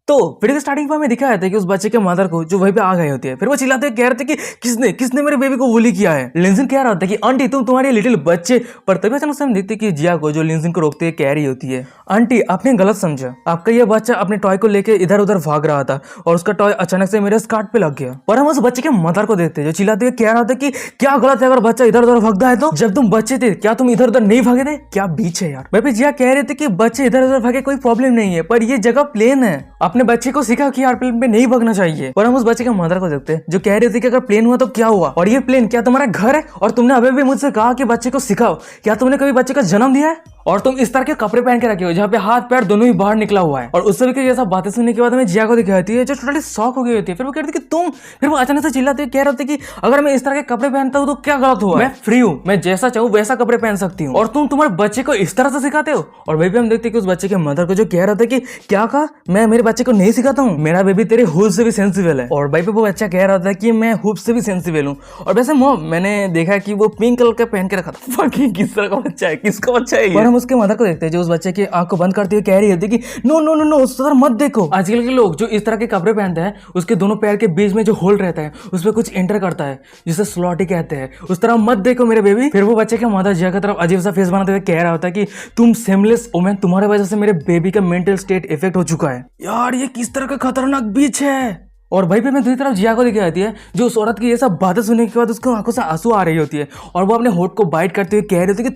तो वीडियो के स्टार्टिंग में हमें दिखाया था कि उस बच्चे के मदर को जो वहीं पे आ गई होती है, फिर वो चिल्लाते कह रहे थे कि किसने किसने मेरे बेबी को बुली किया है। लिंजिन कह रहा होता है कि आंटी तुम तुम्हारे लिटिल बच्चे, पर तभी अचानक से हम देखते कि जिया को जो लिंजिन को रोकते हुए कह रही होती है, आंटी आपने गलत समझा, आपका ये बच्चा अपने टॉय को लेकर इधर उधर भाग रहा था और उसका टॉय अचानक से मेरे स्कार्ट पे लग गया। पर हम उस बच्चे के मदर को देखते जो चिल्लाते हुए कह रहा था कि क्या गलत है अगर बच्चा इधर उधर भागता है तो, जब तुम बच्चे थे क्या तुम इधर उधर नहीं भागे थे, क्या बीच है यार। भाई जिया कह रहे थे कि बच्चे इधर उधर भागे कोई प्रॉब्लम नहीं है, पर ये जगह प्लेन है, अपने बच्चे को सिखा कि यार प्लेन पे नहीं भागना चाहिए। और हम उस बच्चे के मदर को देखते जो कह रहे थे कि अगर प्लेन हुआ तो क्या हुआ, और ये प्लेन क्या तुम्हारा घर है, और तुमने अभी भी मुझसे कहा कि बच्चे को सिखाओ, क्या तुमने कभी बच्चे का जन्म दिया है, और तुम इस तरह के कपड़े पहन के रखे हो जहाँ पे हाथ पैर दोनों ही बाहर निकला हुआ है। और उस सभी की जैसा बातें सुनने के बाद हमें जिया को दिखाती है जो टोटली शॉक हो गई होती है। फिर वो कहती है कि तुम, फिर वो अचानक से चिल्लाते कह रहे थे कि अगर मैं इस तरह के कपड़े पहनता हूँ तो क्या गलत हुआ, मैं फ्री हूँ, मैं जैसा चाहूँ वैसा कपड़े पहन सकती हूँ, और तुम तुम्हारे बच्चे को इस तरह से सिखाते हो। और वही भी हम देखते कि उस बच्चे के मदर को जो कह रहा था कि क्या कहा, मैं मेरे बच्चे को नहीं सिखाता हूँ, मेरा बेबी तेरे हुब से भी सेंसिबल है। और भाई पे वो बच्चा कह रहा था कि मैं हुब से भी सेंसिबल हूँ। और वैसे मॉम मैंने देखा कि वो पिंक कलर का पहन के रखा था, किस तरह का बच्चा है, किसका बच्चा है। और हम उसके मदर को देखते हैं उस बच्चे की आंख को बंद करते हुए कह रही होती कि नो नो नो नो उस तरह मत देखो। आजकल के लोग जो इस तरह के कपड़े पहनते हैं उसके दोनों पैर के बीच में जो होल रहता है उसमें कुछ एंटर करता है जिसे स्लॉटी कहते हैं, उस तरह मत देखो मेरे बेबी। फिर वो बच्चे के मदर जिया की तरफ अजीब सा फेस बनाते हुए कह रहा होता है कि तुम सेमलेस वुमेन, तुम्हारे वजह से मेरे बेबी का मेंटल स्टेट इफेक्ट हो चुका है। यार ये किस तरह का खतरनाक बीच है। और भाई पे मैं दूसरी तरफ जिया को दिखाई जाती है जो उस औरत की ये सब बातें सुनने के बाद उसको आंखों से आंसू आ रही होती है और वो अपने होठ को बाइट करते हुए कह रही होती है कि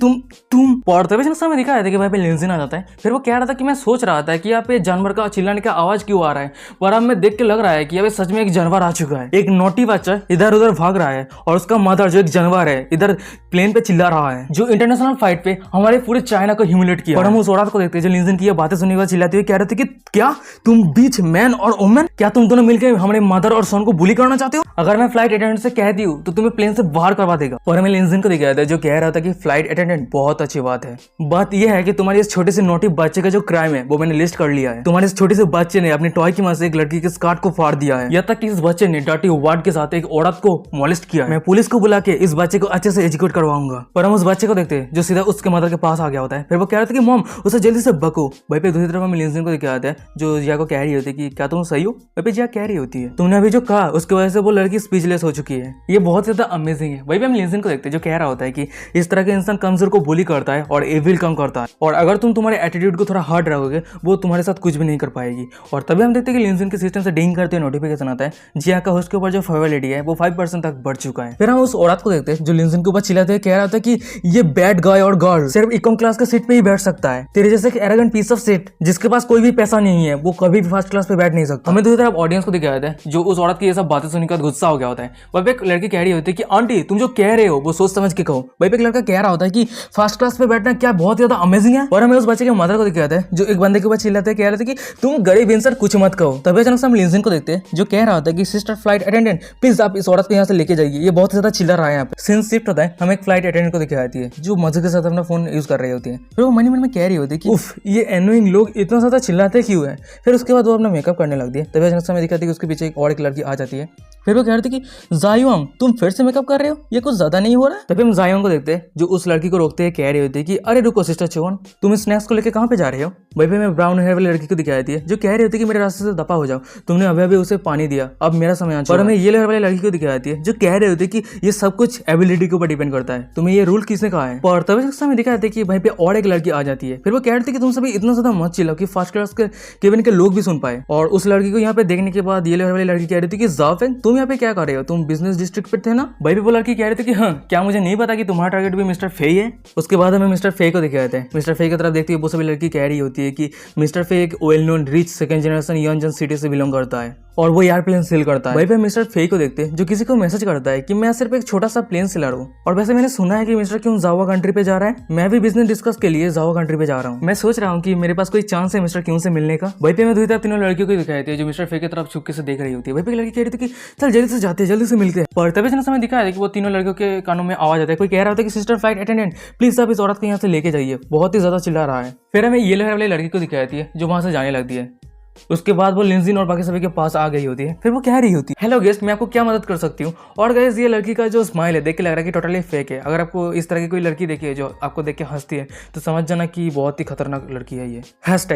तुम पढ़ते हुए समय दिखाया था कि भाई पे लिंजिन आ जाता है। फिर वो कह रहा था कि मैं सोच रहा था कि यहाँ पे जानवर का चिल्लाने का आवाज क्यों आ रहा है, पर अब मैं देख के लग रहा है कि यहाँ पे सच में एक जानवर आ चुका है, एक नोटी बच्चा इधर उधर भाग रहा है और उसका मदर जो एक जानवर है इधर प्लेन पे चिल्ला रहा है, जो इंटरनेशनल फाइट पे हमारे पूरे चाइना को ह्यूमिलेट किया। और हम उस औरत को देखते हैं जो लिंजिन की ये बातें सुनने के बाद चिल्लाते हुए कह रहे थे कि क्या तुम बीच मैन और वुमेन, क्या तुम दोनों मिलकर हमारे मदर और को बुली करना चाहते हो, अगर मैं फ्लाइट अटेंडेंट से कह दी तो तुम्हें प्लेन से बाहर करवा देगा। और हमें लिंजिन को दिखाया था जो कह रहा था कि फ्लाइट अटेंडेंट बहुत अच्छी बात है, बात यह है कि तुम्हारे इस छोटे से नोटी बच्चे का जो क्राइम है वो मैंने लिस्ट कर लिया है। तुम्हारे इस छोटे से बच्चे ने अपने टॉय की मदद से एक लड़की के स्कर्ट को फाड़ दिया है, यहाँ तक कि इस बच्चे ने डर्टी वार्ड के साथ एक औरत को मॉलेस्ट किया है। मैं पुलिस को बुला के इस बच्चे को अच्छे से एजुकेट करवाऊंगा। पर हम उस बच्चे को देखते जो सीधा उसके मदर के पास आ गया होता है। फिर वो कह रहा था कि मॉम उसे जल्दी से बको। भाई पे दूसरी तरफ हमें लिंजिन को दिखाया था जो जिया को कह रही होती है कि क्या तुम सही हो। भाई पे जिया कह रही होती है तुमने अभी जो कहा उसकी वजह से वो लड़की स्पीचलेस हो चुकी है, ये बहुत ज्यादा अमेजिंग है। वही भी हम लिंजिन को देखते हैं जो कह रहा होता है कि इस तरह के इंसान कमजोर को बुली करता है और एविल कम करता है, और अगर तुम तुम्हारे एटीट्यूड को थोड़ा हार्ड रखोगे वो तुम्हारे साथ कुछ भी नहीं कर पाएगी। और तभी हम देखते हैं कि लिंजिन के सिस्टम से डिंग करते हुए नोटिफिकेशन आता है जिया का होस्ट के ऊपर जो फेवरेलिटी है वो 5% तक बढ़ चुका है। फिर हम उस औरत को देखते हैं जो लिंजिन के ऊपर चिल्लाते हुए कह रहा था कि ये बैड गाय और गर्ल सिर्फ इकोनॉमी क्लास के सीट पे ही बैठ सकता है, तेरे जैसे एरोगेंट पीस ऑफ सीट जिसके पास कोई भी पैसा नहीं है वो कभी भी फर्स्ट क्लास पे बैठ नहीं सकता। हमें दूसरी तरफ ऑडियंस को दिखाया था जो उस औरत की ये सब बातें सुनने का गुस्सा हो गया होता है। वही पे एक लड़की कह रही होती है कि आंटी तुम जो कह रहे हो वो सोच समझ के कहो। वही पे एक लड़का कह रहा होता है कि फर्स्ट क्लास पे बैठना क्या बहुत ज्यादा अमेजिंग है। और हमें उस बच्चे के मदर को दिखाते हैं जो एक बंदे के ऊपर चिल्लाते कह रहे थे कि तुम गरीब इंसान कुछ मत कहो। तभी अचानक से हम लिंजिन को देखते हैं जो कह रहा होता है कि सिस्टर फ्लाइट अटेंडेंट प्लीज आप इस औरत को यहाँ से लेके जाइए, ये बहुत ज्यादा चिल्ला रहा है यहाँ पे। सीन शिफ्ट होता है, हमें एक फ्लाइट अटेंडेंट को दिखाती है जो मजे के साथ अपना फोन यूज कर रही होती है। फिर वो मन में कह रही होती है कि उफ ये एनोइंग लोग इतना ज्यादा चिल्लाते क्यों है। फिर उसके बाद वो अपना मेकअप करने लगती है। तभी अचानक से हमें दिखाती है कि उसके पीछे एक और एक लड़की आ जाती है। फिर वो कह रहे थे कि जायोंग तुम फिर से मेकअप कर रहे हो, ये कुछ ज्यादा नहीं हो रहा है। तभी हम जायोंग को देखते हैं जो उस लड़की को रोकते हैं, कह रही होती है कि अरे रुको सिस्टर चोवन तुम स्नैक्स को लेकर कहाँ पे जा रहे हो। वही पे मैं ब्राउन हेयर वाली लड़की को दिखाई थी जो कह रही होती है कि मेरे रास्ते से दफा हो जाओ, तुमने अभी अभी उसे पानी दिया, अब मेरा समय आ चुका है। और हमें ये हेयर वाली लड़की को दिखाई थी जो कह रही होती है कि ये सब कुछ एबिलिटी के ऊपर डिपेंड करता है, तुम्हें ये रूल किसने कहा है। और तभी समय दिखाई थी कि भाई पे और एक लड़की आ जाती है। फिर वो कह रही थी कि तुम सभी इतना ज्यादा मत चिल्लाओ कि फर्स्ट क्लास के केबिन के लोग भी सुन पाए। और उस लड़की को यहाँ पे देखने के बाद ये हेयर वाली लड़की कह रही थी कि जाफेंग तुम यहाँ पे क्या कर रहे हो, तुम बिजनेस डिस्ट्रिक्ट पे थे ना। भाई भी वो लड़की कह रहे थे कि हाँ क्या मुझे नहीं पता कि तुम्हारा टारगेट भी मिस्टर फे है। उसके बाद हमें मिस्टर फे को दिखाते हैं। मिस्टर फे की तरफ देखती है वो सभी लड़की कह रही होती है कि मिस्टर फे एक well known rich second generation young city से बिलोंग करता है और वो एयरप्लेन सेल करता है। वहीं पे मिस्टर फे को देखते हैं जो किसी को मैसेज करता है कि मैं सिर्फ एक छोटा सा प्लेन सेलर हूँ। और वैसे मैंने सुना है कि मिस्टर क्यों जावा कंट्री पे जा रहा है, मैं भी बिजनेस डिस्कस के लिए जावा कंट्री पे जा रहा हूँ। मैं सोच रहा हूँ कि मेरे पास कोई चांस है मिस्टर क्यों से मिलने का। वहीं पे मैं दूसरी तरफ तीनों लड़कियों को दिखाई थी जो मिस्टर फे की तरफ चुपके से देख रही होती है। वहीं पे लड़की कह रही थी कि चल जल्दी से जाते हैं, जल्दी से मिलते हैं। पर तभी समय दिखाया है कि वो तीनों लड़कियों के कानों में आवाज आता है, कोई कह रहा होता है कि सिस्टर फ्लाइट अटेंडेंट प्लीज आप इस औरत को यहाँ से लेके जाइए, बहुत ही ज्यादा चिल्ला रहा है। फिर हमें ये वाली लड़की को दिखाई थी जो वहां से जाने लगती है। उसके बाद वो लिंजिन और बाकी सभी के पास आ गई होती है। फिर वो कह रही होती है, हेलो गेस्ट, मैं आपको क्या मदद कर सकती हूँ। और गाइस ये लड़की का जो स्माइल है देख के लग रहा है कि टोटली फेक है। अगर आपको इस तरह की कोई लड़की देखी है जो आपको देख के हंसती है तो समझ जाना कि बहुत ही खतरनाक लड़की है ये।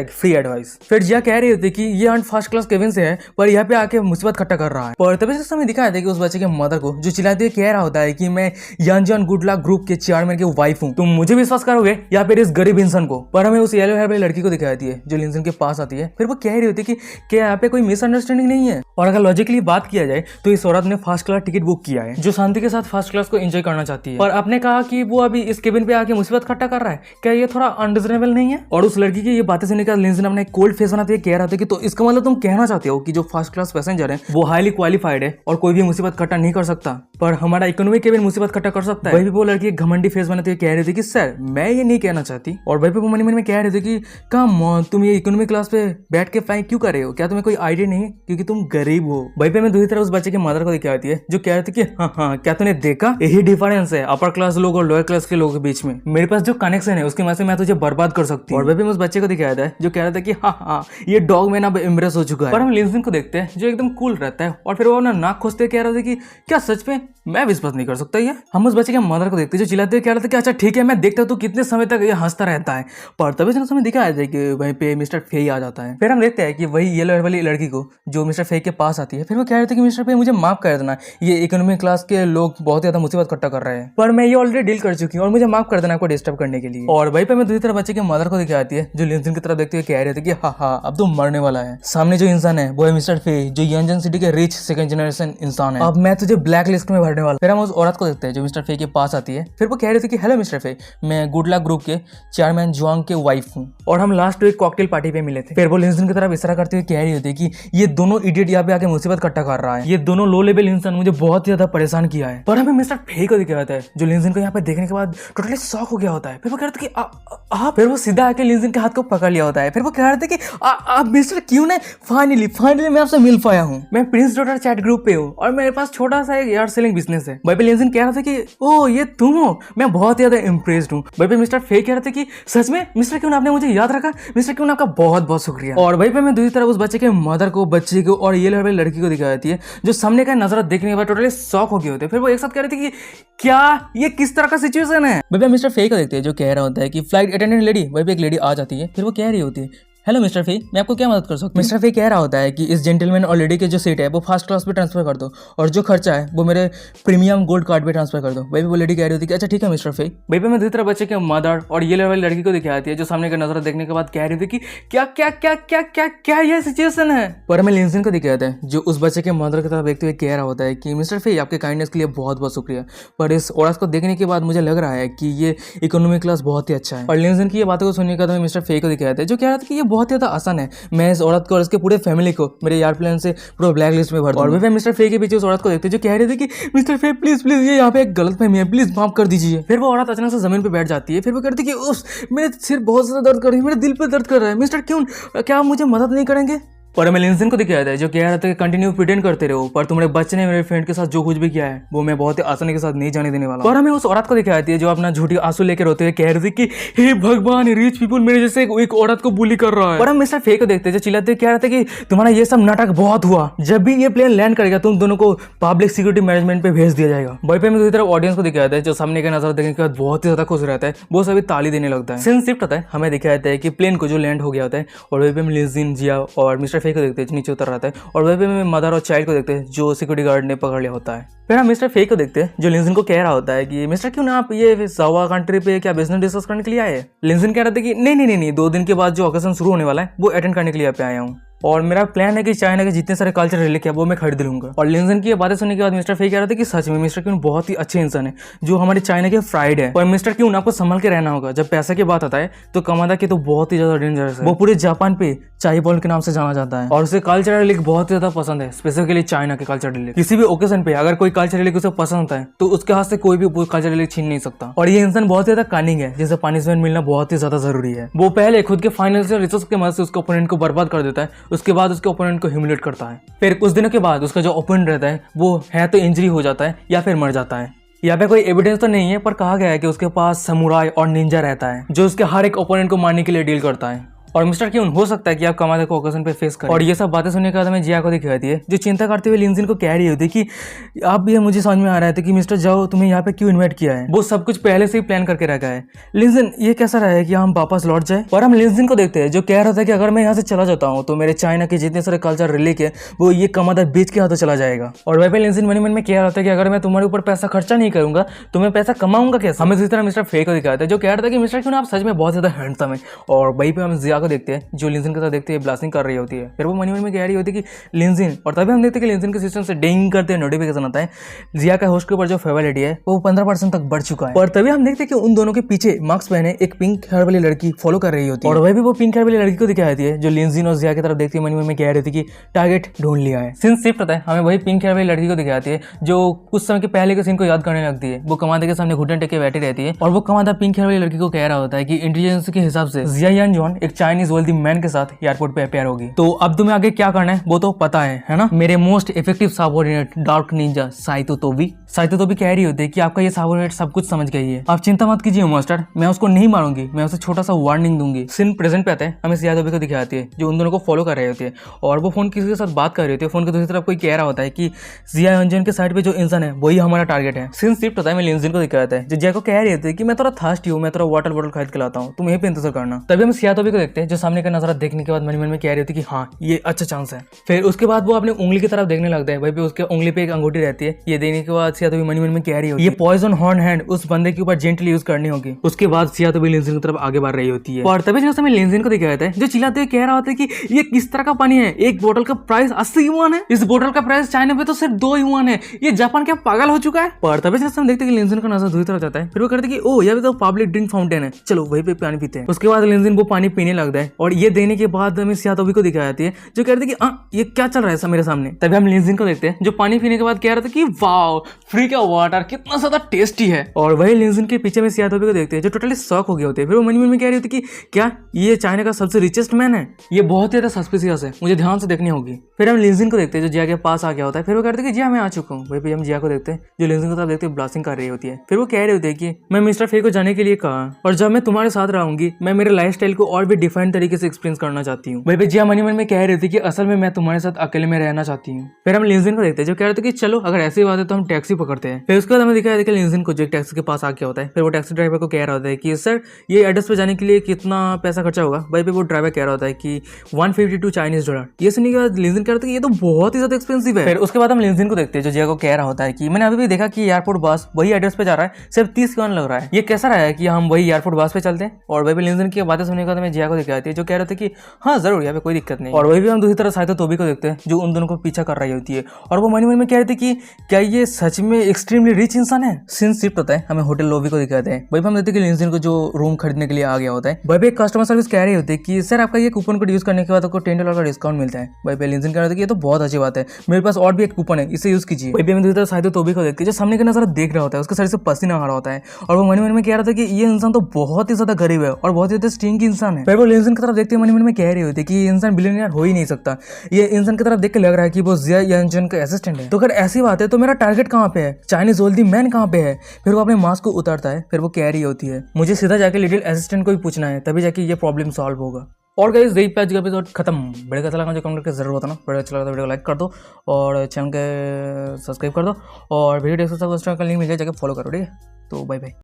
#Free advice. फिर जिया कह रही होती है कि ये आंट फर्स्ट क्लास केबिन से है पर यहाँ पे आके मुसीबत खट्टा कर रहा है। पर तभी से समय दिखाया था कि उस बच्चे के मदर को जो चिल्लाते कह रहा होता है कि मैं यानजान गुड लक ग्रुप के चेयरमैन की वाइफ हूँ, तुम मुझे विश्वास करोगे या फिर इस गरीब इंसान को। पर हमें उस येलो हेयर वाली लड़की को दिखाती है जो लिंजन के पास आती है। फिर वो कह रही होती है कि क्या यहाँ पे कोई मिसअंडरस्टैंडिंग नहीं है। और अगर लॉजिकली बात किया जाए तो इस औरत ने फर्स्ट क्लास टिकट बुक किया है जो शांति के साथ फर्स्ट क्लास को एंजॉय करना चाहती है। और आपने कहा कि वो अभी इस केबिन पे आके मुसीबत खट्टा कर रहा है, क्या ये थोड़ा अनरिजनेबल नहीं है। और उस लड़की की ये बातें सुनने के बाद लिंजन अपने कोल्ड फेस बनाते हुए कह रहा था कि तो इसका मतलब तुम कहना चाहते हो कि जो फर्स्ट क्लास पैसेंजर है वो हाईली क्वालिफाइड है और कोई भी मुसीबत खट्टा नहीं कर सकता, पर हमारा इकोनॉमी केबिन मुसीबत खट्टा कर सकता है। वही पे वो लड़की घमंडी फेस बनाते हुए कह रही थी कि सर मैं ये नहीं कहना चाहती। और वही पे वो मन में कह रहे थे कि कम तुम ये इकोनॉमी क्लास पे बैठ के फ्लाई क्यों कर रहे हो, क्या तुम्हें कोई आइडिया नहीं है क्योंकि तुम गरीब हो। वही पे मैं दूसरी तरह उस बच्चे के मदर को दिखाती है जो कह रहे थे कि हाँ क्या तूने देखा, यही डिफरेंस है अपर क्लास लोग और लोअर क्लास के लोगों के बीच में। मेरे पास जो कनेक्शन है उसकी वजह से मैं तुझे बर्बाद कर सकती हूँ। और वही पे उस बच्चे को दिखाया था जो कह रहा था कि हाँ ये डॉग में ना इम्प्रेस हो चुका है। पर हम लिंजन को देखते हैं जो एकदम कूल रहता है और फिर वो ना नाक खोजते कह रहा था कि क्या सच में मैं विश्वास नहीं कर सकता ये। हम उस बच्चे के मदर को देखते जो चिल्लाते कह रहा था कि अच्छा ठीक है मैं देखता हूँ तू कितने समय तक ये हंसता रहता है। पर तभी से समय दिखाया था कि वहीं पे मिस्टर फे आ जाता है। फिर हम देखते हैं कि वही येलो हेयर वाली लड़की को जो मिस्टर फे के पास आती है। फिर वो कह रहे थे कि मिस्टर फे मुझे माफ कर देना, ये इकोनॉमी क्लास के लोग बहुत ज्यादा मुसीबत इकट्ठा कर रहे हैं पर मैं ये ऑलरेडी डील कर चुकी हूँ और मुझे माफ कर देना आपको डिस्टर्ब करने के लिए। और वहीं पे मैं दूसरी तरफ बच्चे के मदर को दिखाती है जो लिंजन की तरफ देखते हुए कह रहे थे कि हाँ अब तो मरने वाला है। सामने जो इंसान है वो है मिस्टर फे जो यंजन सिटी के रिच सेकंड जनरेशन इंसान है। अब मैं तुझे ब्लैक लिस्ट में भरने वाला। फिर हम उस औरत को देखते हैं जो मिस्टर फे के पास आती है। फिर वो कह रही थी कि हेलो मिस्टर फे, मैं गुड लक ग्रुप के चेयरमैन जुआंग के वाइफ हूँ और हम लास्ट वीक कॉकटेल पार्टी पे मिले थे। फिर वो लिंजन की तरफ इशारा करते हुए कह रही होती है कि ये दोनों इडियट यहाँ पे आके मुसीबत इकट्ठा कर रहा है, ये दोनों लो लेवल इंसान मुझे बहुत ज्यादा परेशान किया है। पर हमें मिस्टर फे को दिखाया है जो लिंजन को यहाँ पे देखने के बाद टोटली शॉक हो गया होता है। फिर वो कह रहे थे कि फिर वो सीधा आके लिंजन के हाथ को पकड़ लिया होता है। फिर वो कह रहे थे कि आप मिस्टर क्यों ने फाइनली मैं आपसे मिल पाया हूँ, मैं प्रिंस डॉटर चैट ग्रुप पे हूँ और मेरे पास छोटा सा एक यार्ड सेलिंग बिजनेस है। वहीं पे लिंजन कह रहा था कि ओ ये तुम हो, मैं बहुत ज्यादा इम्प्रेस्ड हूँ। वहीं पे मिस्टर फे कह रहे थे कि सच में मिस्टर क्यों आपने मुझे याद रखा, मिस्टर क्यों आपका बहुत बहुत शुक्रिया। और वहीं पे मैं दूसरी तरफ उस बच्चे के मदर को, बच्चे को और ये वाली लड़की को दिखाती है जो सामने का नजर देखने के बाद टोटली शॉक हो गए होते हैं। फिर वो एक साथ कह रहे थे कि क्या ये किस तरह का सिचुएशन है। वहीं मिस्टर फे को देखते हैं जो कह रहा होता है कि फ्लाइट अटेंडेंट लेडी, वहीं पे एक लेडी आ जाती है। फिर वो कह रही होती है हेलो मिस्टर फे, मैं आपको क्या मदद कर सकता हूँ। मिस्टर फे कह रहा होता है कि इस जेंटलमैन और लेडी के जो सीट है वो फर्स्ट क्लास पे ट्रांसफर कर दो और जो खर्चा है वो मेरे प्रीमियम गोल्ड कार्ड पे ट्रांसफर कर दो। वही वो लेडी कह रही होती है कि अच्छा ठीक है मिस्टर फे। वही पे मैं दूसरी तरफ बच्चे के मदर और ये वाली लड़की को दिखाती है जो सामने का नजर देखने के बाद कह रही थी कि क्या क्या क्या क्या क्या क्या ये सिचुएशन है। पर हमें लिंजन को दिखाता है जो उस बच्चे के मदर की तरफ देखते हुए कह रहा होता है कि मिस्टर फे आपके काइंडनेस के लिए बहुत बहुत शुक्रिया, पर इस औरत को देखने के बाद मुझे लग रहा है कि ये इकोनॉमिक क्लास बहुत ही अच्छा है। और लिंजन की ये बातों को सुनने के बाद मिस्टर फे को दिखाता है जो कह रहा था कि ये बहुत ज्यादा आसान है, मैं इस औरत को और इसके पूरे फैमिली को मेरे एयरप्लेन से पूरा ब्लैक लिस्ट में भर दूं। और वे मिस्टर फे के पीछे उस औरत को देखते जो कह रहे थे कि मिस्टर फे प्लीज ये यहाँ पे एक गलतफहमी है, प्लीज माफ कर दीजिए। फिर वो औरत अचानक से जमीन पे बैठ जाती है। फिर वो कहती है कि उस मेरे सिर बहुत ज्यादा दर्द कर रही है, मेरे दिल पे दर्द कर रहा है, मिस्टर क्यों, क्या आप मुझे मदद नहीं करेंगे। और हमें लिंजन को दिखाया था जो कह रहा था कि कंटिन्यू प्रिटेंड करते रहो, पर तुम्हारे बच्चे ने मेरे फ्रेंड के साथ जो कुछ भी किया है वो मैं बहुत ही आसानी के साथ नहीं जाने देने वाला। और हमें उस औरत को दिखाई थी जो अपना झूठी आंसू लेकर रोते हुए कह रही थी कि हे भगवान, रिच पीपल मेरे जैसे एक औरत को बुली कर रहा है। और हम मिस्टर फे को देखते जो चिल्लाते कह रहे थे कि तुम्हारा ये सब नाटक बहुत हुआ, जब भी ये प्लेन लैंड करेगा तुम दोनों को पब्लिक सिक्योरिटी मैनेजमेंट पे भेज दिया जाएगा। वहीं पे मैं दूसरी तरफ ऑडियंस को दिखाया था जो सामने का नजर देखने के बाद बहुत ही ज्यादा खुश रहता है, वो सभी ताली देने लगता है। सीन शिफ्ट होता है, हमें दिखाया था कि प्लेन को जो लैंड हो गया होता है और वहीं पे लिंजन, जिया और मिस्टर फे को देखते हैं नीचे रहता है। और वहीं पे मदर और चाइल्ड को देखते हैं जो सिक्योरिटी गार्ड ने पकड़ लिया होता है। फिर हम मिस्टर फे को देखते हैं जो लिंजन को कह रहा होता है कि मिस्टर क्यों ना आप ये सावा कंट्री पे क्या बिजनेस डिस्कस करने के लिए आए। लिंजन कह रहा था कि नहीं 2 दिन के बाद जो ओकेजन शुरू होने वाला है वो अटेंड करने के लिए यहाँ पे आया हूँ और मेरा प्लान है कि चाइना के जितने सारे कल्चर रिलीक है वो मैं खरीद लूंगा। और लिंजन की ये बातें सुनने के बाद मिस्टर फे कह रहा था कि सच में मिस्टर क्यून बहुत ही अच्छे इंसान है जो हमारे चाइना के फ्राइड है। और मिस्टर क्यून आपको संभल के रहना होगा, जब पैसे की बात आता है तो कमादा की तो बहुत ही ज्यादा डेंजरस है। वो पूरे जापान पे चाई बॉल के नाम से जाना जाता है और उसे कल्चर रिलीक बहुत ज्यादा पसंद है, स्पेसिफिकली चाइना के कल्चर रिलीक। किसी भी ओकेजन पे अगर कोई कल्चर रिलीक उसे पसंद आता है तो उसके हाथ से कोई भी कल्चर रिलीक छीन नहीं सकता। और ये इंसान बहुत ज्यादा कनिंग है जिसे पनिशमेंट मिलना बहुत ही ज्यादा जरूरी है। वो पहले खुद के फाइनेंशियल रिसोर्स की मदद से उसके ओपोनेंट को बर्बाद कर देता है, उसके बाद उसके ओपोनेंट को ह्यूमिलेट करता है। फिर कुछ दिनों के बाद उसका जो ओपोनेंट रहता है वो है तो इंजरी हो जाता है या फिर मर जाता है। यहाँ पे कोई एविडेंस तो नहीं है पर कहा गया है कि उसके पास समुराई और निंजा रहता है जो उसके हर एक ओपोनेंट को मारने के लिए डील करता है। और मिस्टर क्यून हो सकता है कि आप कमादा को ओकेजन पे फेस करें। और ये सब बातें सुनने के बाद हमें जिया को दिखाती है जो चिंता करते हुए लिनजिन को कह रही होती है कि आप भी मुझे समझ में आ रहा है कि मिस्टर जाओ तुम्हें यहाँ पे क्यों इन्वाइट किया है, वो सब कुछ पहले से ही प्लान करके रखा है। लिनजिन ये कैसा रहा है कि हम वापस लौट जाए। और हम लिनजिन को देखते हैं जो कह रहा था कि अगर मैं यहाँ से चला जाता हूँ तो मेरे चाइना के जितने सारे कल्चर रिलीक है वो ये कमादा बेच के हाथों चला जाएगा। और वह पे लिनजिन मन में कह रहा था कि अगर मैं तुम्हारे ऊपर पैसा खर्चा नहीं करूंगा तो मैं पैसा कमाऊंगा कैसे। हमें इसी तरह मिस्टर फे को दिखाया था जो कह रहा था कि मिस्टर क्यों आप सच में बहुत ज्यादा हैंडसम है। और वहीं पे हम जिया को देखते हैं जो लिनजिन के साथ देखते हैं ब्लास्टिंग कर रही होती है। फिर वो मन में कह रही होती है कि लिनजिन, और तभी हम देखते हैं कि लिनजिन के सिस्टम से डिंग करते हैं नोटिफिकेशन आता है जिया का होस्ट के ऊपर जो फेवरिटी है वो 15% तक बढ़ चुका है। और तभी हम देखते हैं कि उन दोनों के पीछे मास्क पहने एक पिंक हेयर वाली लड़की फॉलो कर रही होती है। और वह भी वो पिंक हेयर वाली लड़की को दिखाई है जो लिनजिन और जिया की तरफ देखती है। मन में कह रही थी कि टारगेट ढूंढ लिया है। सीन शिफ्ट होता है, हमें वही पिंक हेयर वाली लड़की को दिखाती है जो कुछ समय के पहले के सीन को याद करने लगती है। वो कमांडर के सामने घुटने टेक के बैठी रहती है और वो कमांडर पिंक हेयर वाली लड़की को कह रहा होता है कि इंटेलिजेंस के हिसाब से जिया यानजॉन एक चाइनीज वेल्दी मैन के साथ एयरपोर्ट पे अपेयर होगी। तो अब तुम्हें आगे क्या करना है वो तो पता है ना। मेरे most effective subordinate dark ninja Saito Tobi कह रही होती है कि आपका ये सबऑर्डिनेट सब कुछ समझ गई है, आप चिंता मत कीजिए मास्टर, मैं उसको नहीं मारूंगी, मैं उसे छोटा सा वार्निंग दूंगी। सीन प्रेजेंट पे आता है, हमें जिया तोबी को दिखाती है जो उन दोनों को फॉलो कर रही होती है और वो फोन किसी के साथ बात कर रही होती है। फोन के दूसरी तरफ कोई कह रहा होता है कि जिया यानजॉन के साइड पे जो इंसान है वही हमारा टारगेट है। सीन शिफ्ट होता है, मैं लिनजिन को दिखाता है जो जिया को कह रही होती है कि मैं थोड़ा थर्स्टी हूँ, मैं थोड़ा वाटर बॉटल खरीद के लाता हूँ, तुम यहीं पे इंतजार करना। तभी हम जिया तोबी को देखते हैं जो सामने का नजारा देखने के बाद मन में कह रही होती है कि हाँ ये अच्छा चांस है। फिर उसके बाद वो अपनी उंगली की तरफ देखने लगता है, वहीं पे उसके उंगली पे एक अंगूठी रहती है। ये देखने के बाद जिया तोबी मन में कह रही होती है ये पॉइजन हॉर्न हैंड उस बंदे के ऊपर जेंटली यूज करनी होगी। उसके बाद जिया तोबी लिनजिन की तरफ आगे बढ़ रही होती है और तभी जो समय लिनजिन को दिखाया जाता है जो चिल्लाते हुए कह रहा होता है कि ये किस तरह का पानी है, एक बोतल का प्राइस 80 युआन है, इस बोतल का प्राइस चाइना पे तो सिर्फ 2 युआन है, ये जापान क्या पागल हो चुका है। पर तभी जैसे हम देखते हैं कि लिनजिन का नजर दूसरी तरफ जाता है। फिर वो कहते हैं कि ओ ये तो पब्लिक ड्रिंक फाउंटेन है, चलो वहीं पे पानी पीते हैं। उसके बाद लिनजिन वो पानी पीने लगता है और ये देने के बाद हमें जिया तोबी को दिखाई जाती है जो कहते हैं कि ये क्या चल रहा है मेरे सामने। तभी हम लिनजिन को देखते हैं जो पानी पीने के बाद कह रहा था कि वाओ फ्री का वाटर कितना ज्यादा टेस्टी है। और वही लिनजिन के पीछे में जिया तोबी को देखते हैं जो टोटली शॉक हो गए होते हैं। फिर वो मन में कह रही होती कि क्या ये चाइना का सबसे रिचेस्ट मैन है, ये बहुत ही ज्यादा सस्पिशियस है, मुझे ध्यान से देखनी होगी। फिर हम लिनजिन को देखते हैं जो जिया के पास आ गया होता है। फिर वो कहते हैं कि जिया मैं आ चुका हूँ। वही पे हम जिया को देखते हैं जो लिनजिन की तरफ देखते हैं ब्लास्टिंग कर रही होती है। फिर वो कह रहे होते हैं कि मैं मिस्टर फे को जाने के लिए कहा और जब मैं तुम्हारे साथ रहूंगी मैं मेरे लाइफस्टाइल को और भी डिफाइन तरीके से एक्सपीरियंस करना चाहती हूँ। वही पे जिया मन में कह रही थी कि असल में मैं तुम्हारे साथ अकेले में रहना चाहती हूँ। फिर हम लिनजिन को देखते हैं जो कह रहे थे कि चलो अगर ऐसी बात है तो हम टैक्सी पकड़ते हैं। फिर उसके बाद हमें दिखाया कि लिनजिन को जो एक टैक्सी के पास आ गया होता है। फिर वो टैक्सी ड्राइवर को कह रहा होता है कि सर ये एड्रेस पे जाने के लिए कितना पैसा खर्चा होगा। वही पे वो ड्राइवर कह रहा होता है कि $152 चाइनीज डॉलर। ये सुनने के बाद लिनजिन कह रहा था कि ये तो बहुत ही ज्यादा एक्सपेंसिव है। फिर उसके बाद हम लिनजिन को देखते हैं जो जिया को कह रहा होता है कि मैंने अभी भी देखा कि एयरपोर्ट बस वही एड्रेस पे जा रहा है, सिर्फ 30 युआन लग रहा है, ये कैसा रहा है कि हम वही एयरपोर्ट बस पे चलते हैं। और वही पे लिनजिन की बातें सुनने के बाद हमें जिया को दिखाती है जो कह रहे थे कि हाँ जरूर यहाँ पे कोई दिक्कत नहीं। और वही भी हम दूसरी तरफ साइतो तोबी को देखते हैं जो उन दोनों को पीछा कर रही होती है और वो मन में कह रहे थे कि क्या ये सच में एक्सट्रीमली रिच इंसान है। सीन शिफ्ट होता है, हमें होटल लॉबी को दिखाते हैं। वही पे हम देखते हैं कि लिनजिन को जो रूम खरीदने के लिए आ गया होता है। वही पे कस्टमर सर्विस कह रही होती है कि सर आपका ये कूपन कोड यूज करने के बाद आपको $10 का डिस्काउंट मिलता है। वही पे लिनजिन कह रहा था कि ये तो बहुत अच्छी बात है, मेरे पास और भी एक कूपन है, इसे यूज कीजिए। वही पे हम दूसरी तरफ साइतो तोबी को देखते हैं जो सामने का नजारा देख रहा होता है, उसके शरीर से पसीना आ रहा होता है और वो मन में कह रहा था कि ये इंसान तो बहुत ही ज्यादा गरीब है और बहुत ही ज्यादा स्टिंकी इंसान है। फिर वो लिनजिन की तरफ देखते मन में कह रही होती है कि ये इंसान बिलियनियर हो ही नहीं सकता, ये इंसान की तरफ देख के लग रहा है कि वो जिया यानजॉन का असिस्टेंट है। तो अगर ऐसी बात है तो मेरा टारगेट कहाँ पे है, चाइनीज वेल्दी मैन कहाँ पे है। फिर वो अपने मास्क को उतारता है। फिर वो कह रही होती है मुझे सीधा जाके लिटिल असिस्टेंट को ही पूछना है, तभी जाके ये प्रॉब्लम सॉल्व होगा। और गाइस यही पे आज का एपिसोड खत्म। वीडियो कैसा लगा मुझे कमेंट करके जरूर बताना। वीडियो अच्छा लगा तो वीडियो को लाइक कर दो और चैनल के सब्सक्राइब कर दो और वीडियो डिस्क्रिप्शन का लिंक मिल जाए, जाके फॉलो करो, ठीक है। तो बाय बाय।